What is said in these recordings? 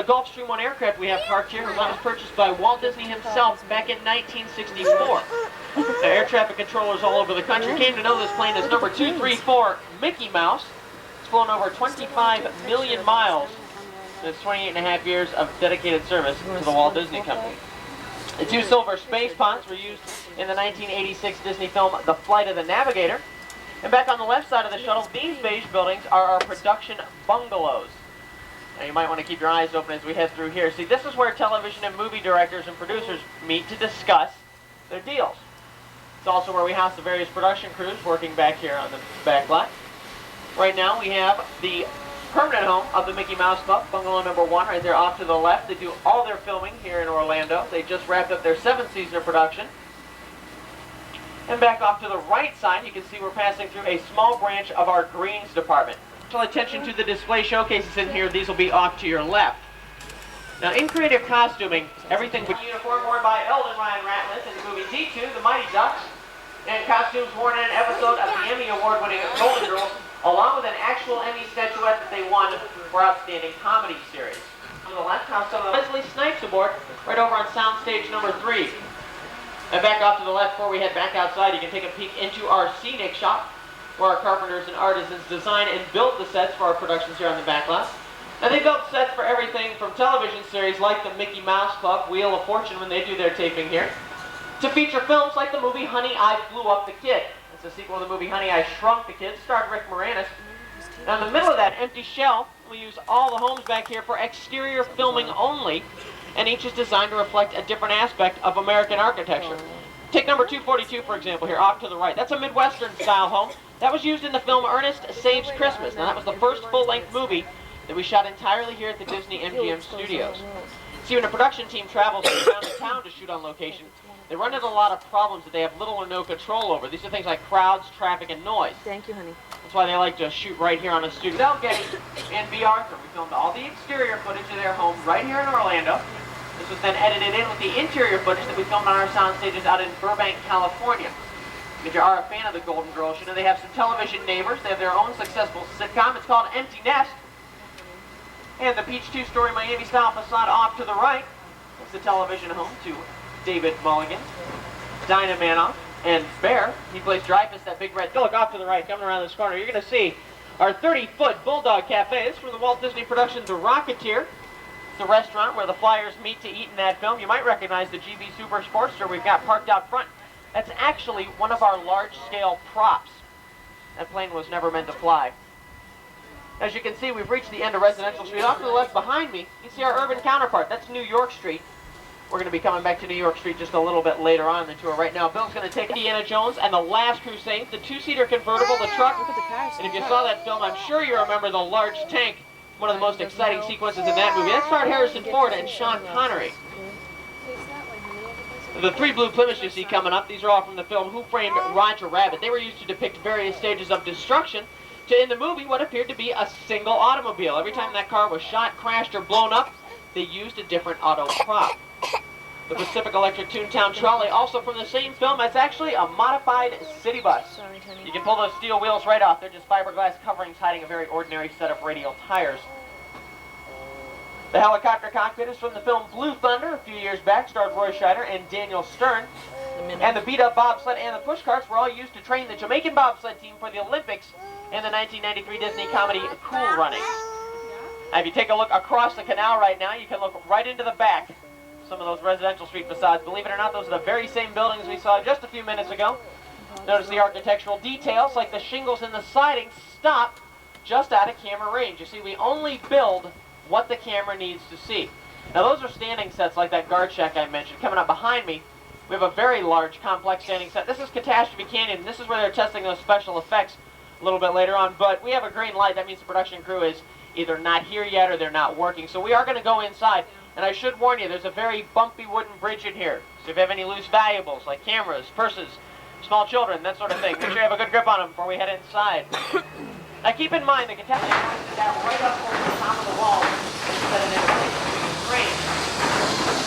Gulfstream 1 aircraft we have parked here. That was purchased by Walt Disney himself back in 1964. Now, air traffic controllers all over the country came to know this plane as number 234 Mickey Mouse. It's flown over 25 million miles. It's 28.5 years of dedicated service to the Walt Disney Company. The two silver space pods were used in the 1986 Disney film The Flight of the Navigator. And back on the left side of the shuttle, these beige buildings are our production bungalows. Now you might want to keep your eyes open as we head through here. See, this is where television and movie directors and producers meet to discuss their deals. It's also where we house the various production crews working back here on the back lot. Right now we have the permanent home of the Mickey Mouse Club, bungalow number 1, right there off to the left. They do all their filming here in Orlando. They just wrapped up their 7th season of production. And back off to the right side, you can see we're passing through a small branch of our greens department. Special attention to the display showcases in here. These will be off to your left. Now, in creative costuming, everything from uniform worn by Eldon Ryan Ratliff in the movie D2, The Mighty Ducks, and costumes worn in an episode of the Emmy Award-winning Golden Girls, along with an actual Emmy statuette that they won for Outstanding Comedy Series. On the left, house some of the Wesley Snipes aboard, right over on soundstage number 3. And back off to the left, before we head back outside, you can take a peek into our scenic shop, where our carpenters and artisans design and build the sets for our productions here on the back lot. And they built sets for everything from television series like the Mickey Mouse Club, Wheel of Fortune when they do their taping here, to feature films like the movie Honey, I Flew Up the Kid. It's a sequel to the movie Honey, I Shrunk the Kid, starred Rick Moranis. Now in the middle of that empty shell, we use all the homes back here for exterior filming only, and each is designed to reflect a different aspect of American architecture. Take number 242, for example, here off to the right. That's a Midwestern-style home. That was used in the film Ernest Saves Christmas. Now, that was the first full-length movie that we shot entirely here at the Disney-MGM Studios. See, when a production team travels from town to town to shoot on location, they run into a lot of problems that they have little or no control over. These are things like crowds, traffic, and noise. Thank you, honey. That's why they like to shoot right here on a studio. Del Getty and B. Arthur, we filmed all the exterior footage of their home right here in Orlando. This was then edited in with the interior footage that we filmed on our sound stages out in Burbank, California. If you are a fan of the Golden Girls, you know they have some television neighbors. They have their own successful sitcom. It's called Empty Nest. And the Peach 2-story Miami-style facade off to the right is the television home to David Mulligan, Dinah Manoff, and Bear. He plays Dreyfus, that big red. Look off to the right, coming around this corner. You're going to see our 30-foot Bulldog Cafe. This is from the Walt Disney production The Rocketeer. It's the restaurant where the Flyers meet to eat in that film. You might recognize the GB Super Sportster we've got parked out front. That's actually one of our large-scale props. That plane was never meant to fly. As you can see, we've reached the end of Residential Street. Off to the left behind me, you see our urban counterpart. That's New York Street. We're going to be coming back to New York Street just a little bit later on in the tour. Right now, Bill's going to take Indiana Jones and The Last Crusade, the 2-seater convertible, the truck. Look at the cars. And if you saw that film, I'm sure you remember the large tank, one of the most exciting sequences in that movie. That starred Harrison Ford and Sean Connery. The 3 blue Plymouths you see coming up, these are all from the film Who Framed Roger Rabbit. They were used to depict various stages of destruction to, in the movie, what appeared to be a single automobile. Every time that car was shot, crashed, or blown up, they used a different auto prop. The Pacific Electric Toontown Trolley, also from the same film, that's actually a modified city bus. You can pull those steel wheels right off. They're just fiberglass coverings hiding a very ordinary set of radial tires. The helicopter cockpit is from the film Blue Thunder, a few years back, starred Roy Scheider and Daniel Stern. And the beat-up bobsled and the pushcarts were all used to train the Jamaican bobsled team for the Olympics and the 1993 Disney comedy Cool Runnings. Now, if you take a look across the canal right now, you can look right into the back. Some of those Residential Street facades. Believe it or not, those are the very same buildings we saw just a few minutes ago. Notice the architectural details, like the shingles and the siding, stop just out of camera range. You see, we only build what the camera needs to see. Now, those are standing sets like that guard shack I mentioned. Coming up behind me, we have a very large, complex standing set. This is Catastrophe Canyon. This is where they're testing those special effects a little bit later on. But we have a green light. That means the production crew is either not here yet or they're not working. So we are going to go inside. And I should warn you, there's a very bumpy wooden bridge in here. So if you have any loose valuables, like cameras, purses, small children, that sort of thing, make sure you have a good grip on them before we head inside. Now keep in mind, the Catastrophe is down right up over the top of the wall instead of in a frame.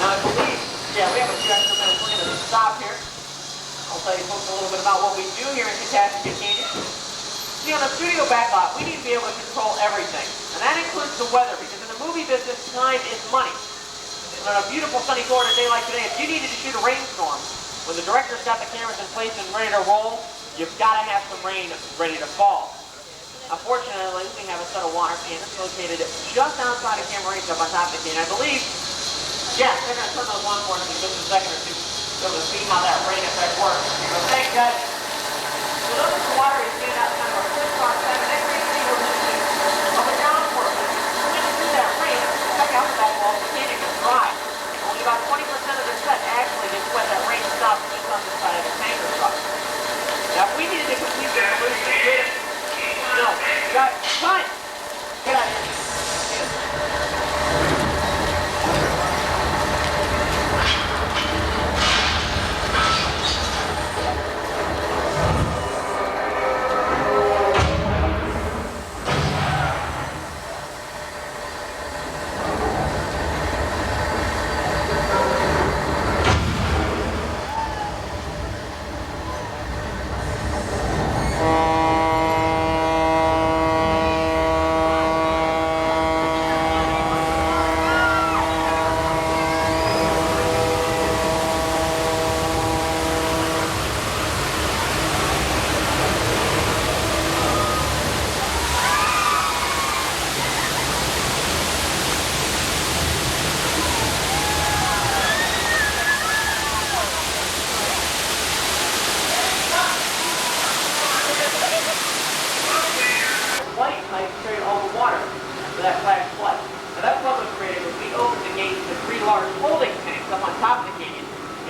Now I believe, yeah, we have a few extra minutes. We're going to stop here. I'll tell you folks a little bit about what we do here in Catastrophe Canyon. See, on a studio backlot, we need to be able to control everything. And that includes the weather, because in the movie business, time is money. On a beautiful sunny Florida day like today, if you needed to shoot a rainstorm, when the director's got the cameras in place and ready to roll, you've got to have some rain ready to fall. Unfortunately, we have a set of water cannons located just outside of camera range up on top of the canyon. I believe, yes, they're going to turn those on for us in just a second or two, so we'll see how that rain effect works. So thanks, guys. So notice the water is made out kind of a crisscross pattern. That rain is able to up and down for us. When you do that rain, check out the back wall of the canyon is dry. Only about 20% of the set actually gets wet. That rain stops just on the side of the tanker truck. Now, if we needed to complete the solution, no, got fine. Get out of here.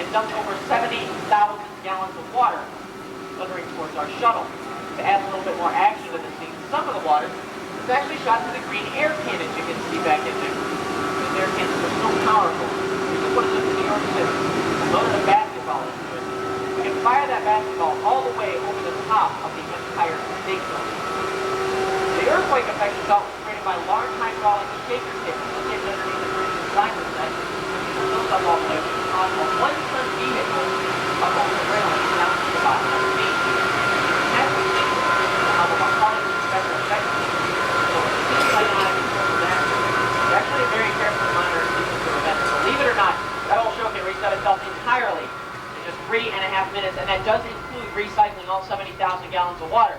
Dumped over 70,000 gallons of water slithering towards our shuttle. To add a little bit more action to the scene, some of the water is actually shot through the green air cannons you can see back in there. These air cannons are so powerful. We just put it into New York City and loaded a basketball into it. We can fire that basketball all the way over the top of the Empire State Building. The earthquake effect itself was created by large hydraulic shaker cables located underneath the bridge inside the set. Those up all the way on a one-ton vehicle up over the railing down to the bottom of the beach. That's the thing of a quality special effect. So it seems like not because that. It's actually a very carefully monitored sequence of events. Believe it or not, that whole show can reset itself entirely in just 3.5 minutes, and that does include recycling all 70,000 gallons of water,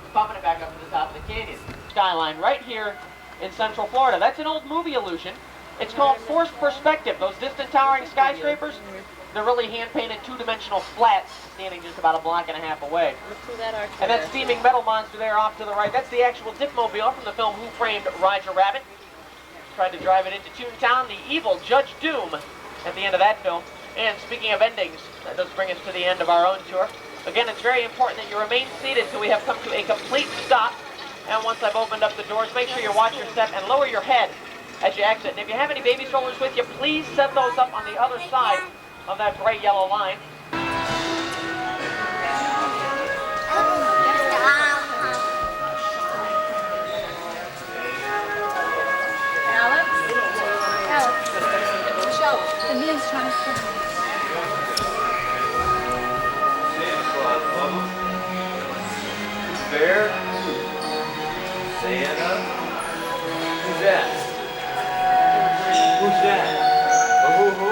pumping it back up to the top of the canyon. Skyline right here in Central Florida. That's an old movie illusion. It's called forced perspective. Those distant towering skyscrapers, they're really hand-painted two-dimensional flats standing just about 1.5 blocks away. And that steaming metal monster there off to the right, that's the actual Dipmobile from the film Who Framed Roger Rabbit. Tried to drive it into Toontown, the evil Judge Doom at the end of that film. And speaking of endings, that does bring us to the end of our own tour. Again, it's very important that you remain seated till we have come to a complete stop. And once I've opened up the doors, make sure you watch your step and lower your head as you exit. And if you have any baby strollers with you, please set those up on the other side of that bright yellow line. Alex, Amelia's trying to come. Bear, Santa, who's that? Who's that? Oh, ho, ho.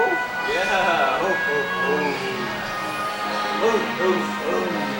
Yeah. Oh, oh, oh. Oh, oh, oh.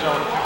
zone.